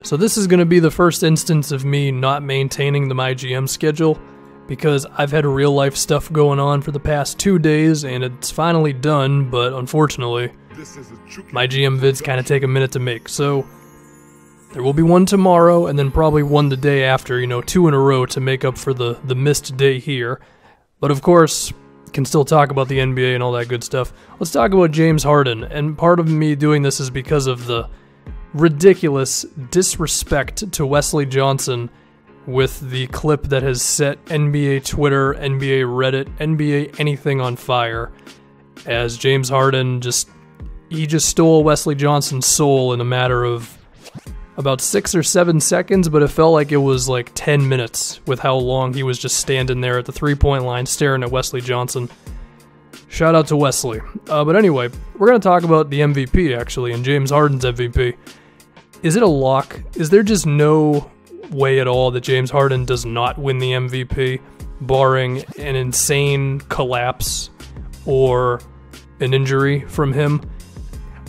So this is going to be the first instance of me not maintaining the MyGM schedule, because I've had real life stuff going on for the past 2 days, and it's finally done, but unfortunately, my GM vids kind of take a minute to make. So there will be one tomorrow, and then probably one the day after, 2 in a row to make up for the missed day here. But of course, can still talk about the NBA and all that good stuff. Let's talk about James Harden, and part of me doing this is because of the ridiculous disrespect to Wesley Johnson with the clip that has set NBA Twitter, NBA Reddit, NBA anything on fire, as James Harden just stole Wesley Johnson's soul in a matter of about 6 or 7 seconds, but it felt like it was like 10 minutes with how long he was just standing there at the three-point line staring at Wesley Johnson. Shout out to Wesley. But anyway, we're going to talk about the MVP, actually, and James Harden's MVP. Is it a lock? Is there just no way at all that James Harden does not win the MVP, barring an insane collapse or an injury from him?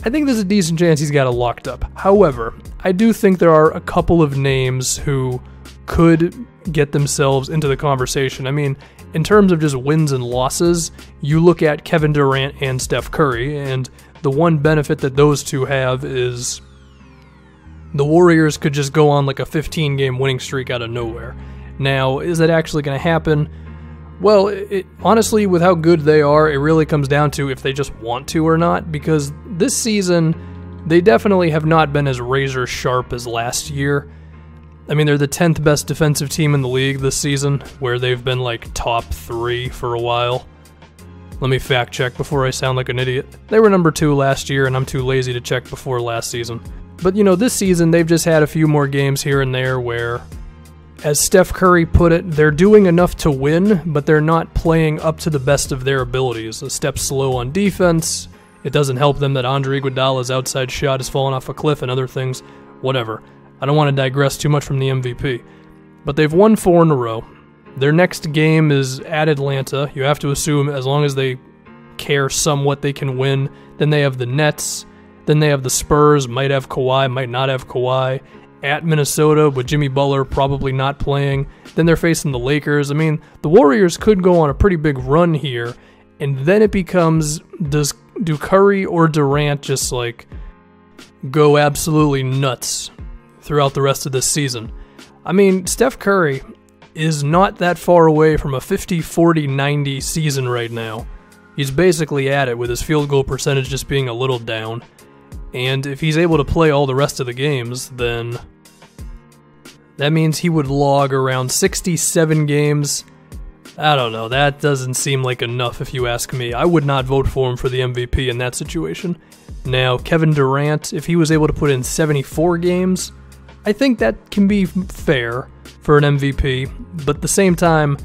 I think there's a decent chance he's got it locked up. However, I do think there are a couple of names who could get themselves into the conversation. I mean, in terms of just wins and losses, you look at Kevin Durant and Steph Curry, and the one benefit that those two have is the Warriors could just go on like a 15-game winning streak out of nowhere. Now, is that actually going to happen? Well, honestly, with how good they are, it really comes down to if they just want to or not, because this season, they definitely have not been as razor sharp as last year. I mean, they're the 10th best defensive team in the league this season, where they've been like top 3 for a while. Let me fact check before I sound like an idiot. They were number 2 last year, and I'm too lazy to check before last season. But this season, they've just had a few more games here and there where, as Steph Curry put it, they're doing enough to win, but they're not playing up to the best of their abilities. A step slow on defense. It doesn't help them that Andre Iguodala's outside shot has fallen off a cliff and other things. Whatever. I don't want to digress too much from the MVP. But they've won 4 in a row. Their next game is at Atlanta. You have to assume as long as they care somewhat they can win. Then they have the Nets. Then they have the Spurs. Might have Kawhi, might not have Kawhi. At Minnesota with Jimmy Butler probably not playing. Then they're facing the Lakers. I mean, the Warriors could go on a pretty big run here, and then it becomes, do Curry or Durant just like go absolutely nuts throughout the rest of this season? I mean, Steph Curry is not that far away from a 50-40-90 season right now. He's basically at it with his field goal percentage just being a little down. And if he's able to play all the rest of the games, then that means he would log around 67 games. I don't know, that doesn't seem like enough if you ask me. I would not vote for him for the MVP in that situation. Now, Kevin Durant, if he was able to put in 74 games, I think that can be fair for an MVP. But at the same time,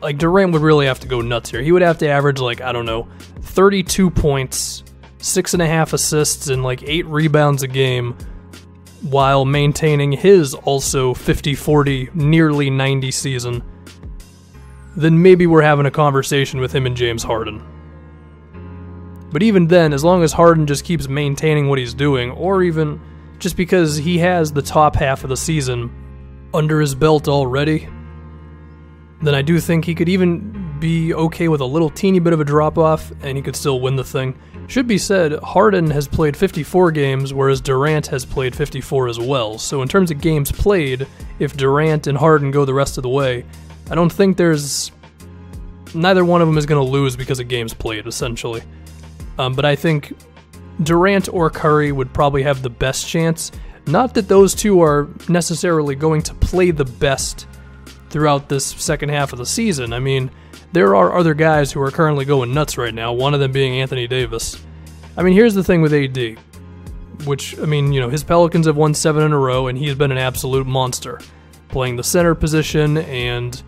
like, Durant would really have to go nuts here. He would have to average, 32 points, 6.5 assists, and 8 rebounds a game, while maintaining his also 50-40, nearly 90 season. Then maybe we're having a conversation with him and James Harden. But even then, as long as Harden just keeps maintaining what he's doing, or even just because he has the top half of the season under his belt already, then I do think he could even be okay with a little teeny bit of a drop-off, and he could still win the thing. Should be said, Harden has played 54 games, whereas Durant has played 54 as well. So in terms of games played, if Durant and Harden go the rest of the way, I don't think neither one of them is going to lose because of games played, essentially. But I think Durant or Curry would probably have the best chance. Not that those two are necessarily going to play the best throughout this second half of the season. I mean, there are other guys who are currently going nuts right now, one of them being Anthony Davis. I mean, here's the thing with AD, which, his Pelicans have won 7 in a row, and he's been an absolute monster, playing the center position and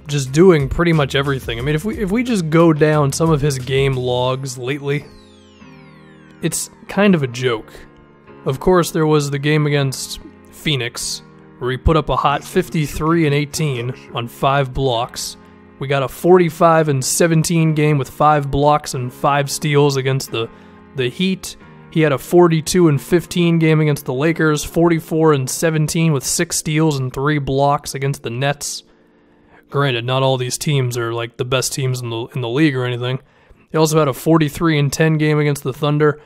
just doing pretty much everything. I mean, if we just go down some of his game logs lately, it's kind of a joke. Of course, there was the game against Phoenix, where he put up a hot 53 and 18 on 5 blocks. We got a 45 and 17 game with 5 blocks and 5 steals against the Heat. He had a 42-15 game against the Lakers, 44-17 with 6 steals and 3 blocks against the Nets. Granted, not all these teams are like the best teams in the league or anything. He also had a 43-10 game against the Thunder.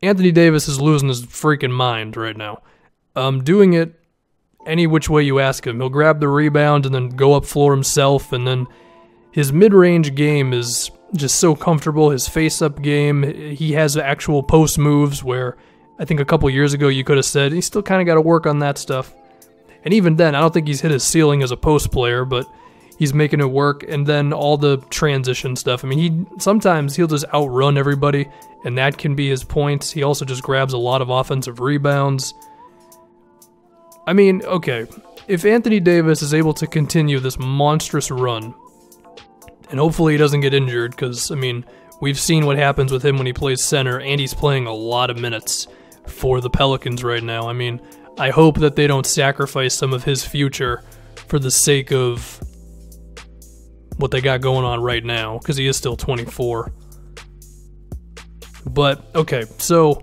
Anthony Davis is losing his freaking mind right now. Doing it any which way you ask him. He'll grab the rebound and then go up floor himself, and then his mid-range game is just so comfortable. His face-up game, he has actual post moves where I think a couple years ago you could have said he's still kind of got to work on that stuff. And even then, I don't think he's hit his ceiling as a post player, but he's making it work. And then all the transition stuff. I mean, sometimes he'll just outrun everybody, and that can be his points. He also just grabs a lot of offensive rebounds. I mean, okay, if Anthony Davis is able to continue this monstrous run, and hopefully he doesn't get injured, because, I mean, we've seen what happens with him when he plays center, and he's playing a lot of minutes for the Pelicans right now. I mean, I hope that they don't sacrifice some of his future for the sake of what they got going on right now, because he is still 24. But, okay, so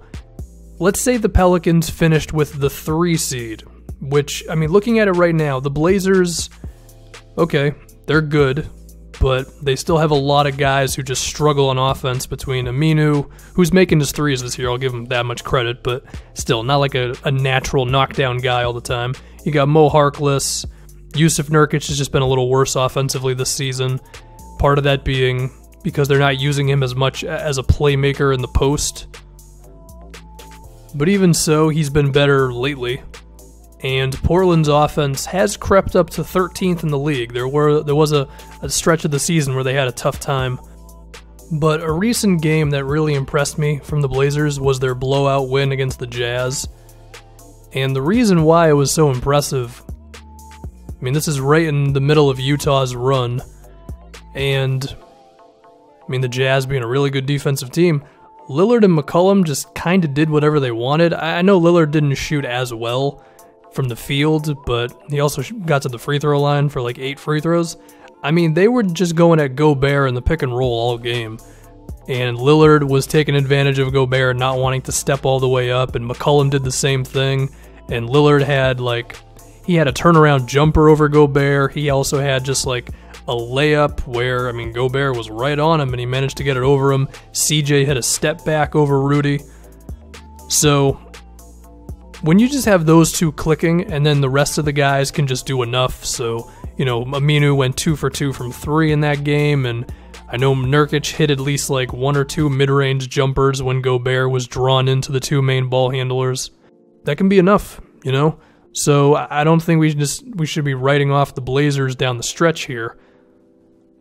let's say the Pelicans finished with the 3 seed, which, I mean, looking at it right now, the Blazers, okay, they're good, but they still have a lot of guys who just struggle on offense, between Aminu, who's making his threes this year, I'll give him that much credit, but still, not like a natural knockdown guy all the time. You got Mo Harkless. Yusuf Nurkic has just been a little worse offensively this season. Part of that being because they're not using him as much as a playmaker in the post. But even so, he's been better lately. And Portland's offense has crept up to 13th in the league. There was a stretch of the season where they had a tough time. But a recent game that really impressed me from the Blazers was their blowout win against the Jazz. And the reason why it was so impressive, I mean, this is right in the middle of Utah's run. And, I mean, the Jazz being a really good defensive team, Lillard and McCollum just kind of did whatever they wanted. I know Lillard didn't shoot as well from the field, but he also got to the free throw line for like 8 free throws. I mean, they were just going at Gobert in the pick and roll all game. And Lillard was taking advantage of Gobert not wanting to step all the way up, and McCollum did the same thing. And Lillard had he had a turnaround jumper over Gobert. He also had just like a layup where, I mean, Gobert was right on him and he managed to get it over him. CJ had a step back over Rudy. So when you just have those two clicking and then the rest of the guys can just do enough. So, you know, Aminu went 2 for 2 from 3 in that game, and I know Nurkic hit at least like 1 or 2 mid-range jumpers when Gobert was drawn into the 2 main ball handlers. That can be enough, you know? So I don't think we should be writing off the Blazers down the stretch here.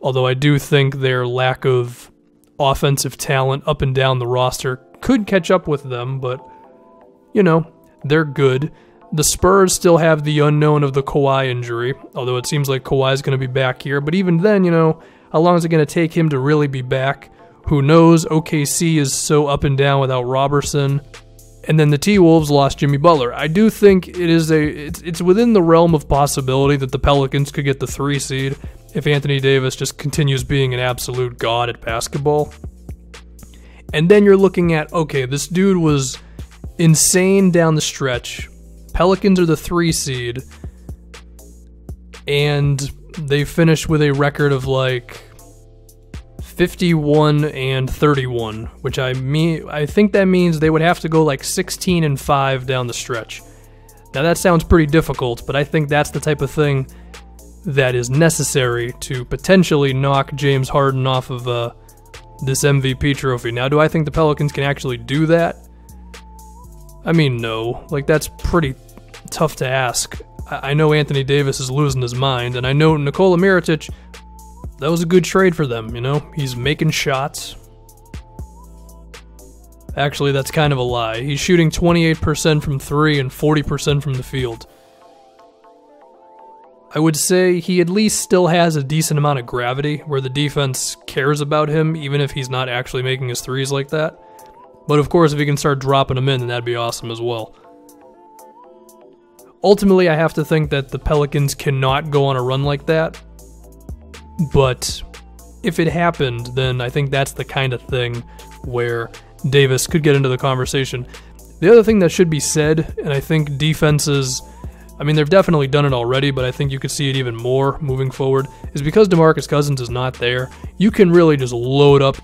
Although I do think their lack of offensive talent up and down the roster could catch up with them, but, you know, they're good. The Spurs still have the unknown of the Kawhi injury, although it seems like Kawhi's going to be back here. But even then, you know, how long is it going to take him to really be back? Who knows? OKC is so up and down without Robertson. And then the T-Wolves lost Jimmy Butler. I do think it's within the realm of possibility that the Pelicans could get the 3 seed if Anthony Davis just continues being an absolute god at basketball. And then you're looking at, okay, this dude was insane down the stretch. Pelicans are the 3 seed, and they finished with a record of like 51-31, which I think that means they would have to go like 16-5 down the stretch. Now that sounds pretty difficult, but I think that's the type of thing that is necessary to potentially knock James Harden off of this MVP trophy. Now, do I think the Pelicans can actually do that? I mean, no. Like, that's pretty tough to ask. I know Anthony Davis is losing his mind, and I know Nikola Mirotic, that was a good trade for them, you know? He's making shots. Actually, that's kind of a lie. He's shooting 28% from 3 and 40% from the field. I would say he at least still has a decent amount of gravity where the defense cares about him, even if he's not actually making his threes like that. But of course, if he can start dropping them in, then that'd be awesome as well. Ultimately, I have to think that the Pelicans cannot go on a run like that. But if it happened, then I think that's the kind of thing where Davis could get into the conversation. The other thing that should be said, and I think defenses, I mean, they've definitely done it already, but I think you could see it even more moving forward, is because DeMarcus Cousins is not there, you can really just load up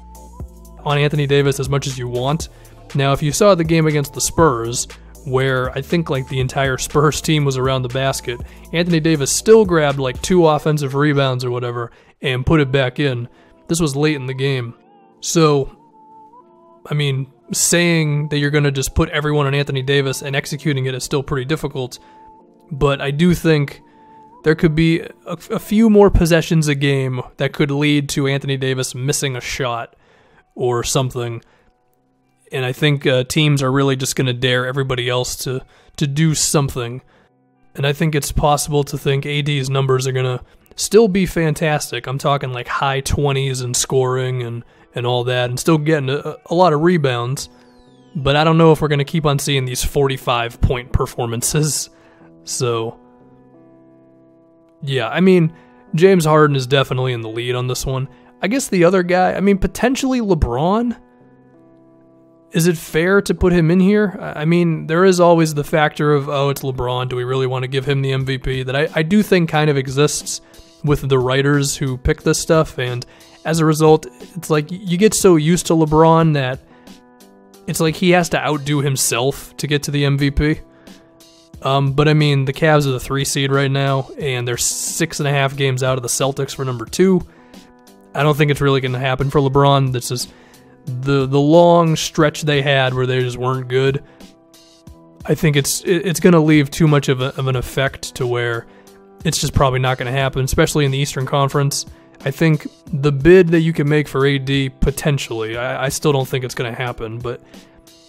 on Anthony Davis as much as you want. Now, if you saw the game against the Spurs, where I think like the entire Spurs team was around the basket, Anthony Davis still grabbed like 2 offensive rebounds or whatever and put it back in. This was late in the game. So, I mean, saying that you're going to just put everyone on Anthony Davis and executing it is still pretty difficult, but I do think there could be a few more possessions a game that could lead to Anthony Davis missing a shot or something. And I think teams are really just going to dare everybody else to do something. And I think it's possible to think AD's numbers are going to still be fantastic. I'm talking like high 20s in scoring and all that, and still getting a lot of rebounds. But I don't know if we're going to keep on seeing these 45-point performances. So, yeah, I mean, James Harden is definitely in the lead on this one. I guess the other guy, I mean, potentially LeBron. Is it fair to put him in here? I mean, there is always the factor of, oh, it's LeBron. Do we really want to give him the MVP? That I do think kind of exists with the writers who pick this stuff. And as a result, it's like you get so used to LeBron that it's like he has to outdo himself to get to the MVP. But I mean, the Cavs are the 3 seed right now, and they're 6.5 games out of the Celtics for number 2. I don't think it's really going to happen for LeBron. This is the long stretch they had where they just weren't good. I think it's going to leave too much of an effect to where it's just probably not going to happen, especially in the Eastern Conference. I think the bid that you can make for AD, potentially, I still don't think it's going to happen, but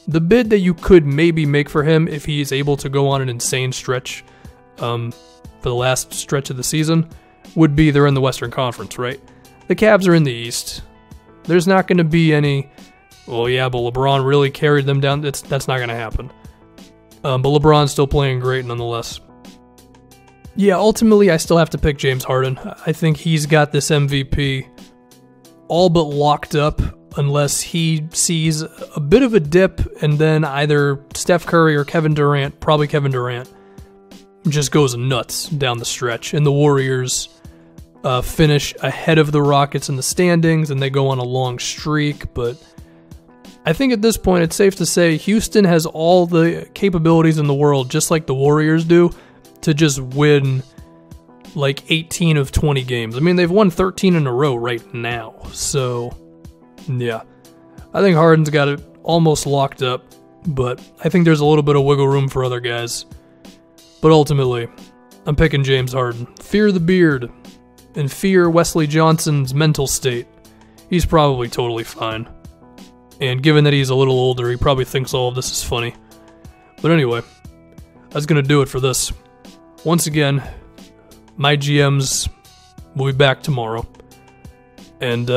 the bid that you could maybe make for him if he's able to go on an insane stretch for the last stretch of the season would be they're in the Western Conference, right? The Cavs are in the East. There's not going to be any, well, yeah, but LeBron really carried them down. That's not going to happen. But LeBron's still playing great nonetheless. Yeah, ultimately, I still have to pick James Harden. I think he's got this MVP all but locked up unless he sees a bit of a dip and then either Steph Curry or Kevin Durant, probably Kevin Durant, just goes nuts down the stretch. And the Warriors finish ahead of the Rockets in the standings, and they go on a long streak. But I think at this point, it's safe to say Houston has all the capabilities in the world, just like the Warriors do, to just win like 18 of 20 games. I mean, they've won 13 in a row right now. So, yeah. I think Harden's got it almost locked up, but I think there's a little bit of wiggle room for other guys. But ultimately, I'm picking James Harden. Fear the beard. And fear Wesley Johnson's mental state. He's probably totally fine. And given that he's a little older, he probably thinks all of this is funny. But anyway, that's going to do it for this. Once again, my GMs will be back tomorrow. And,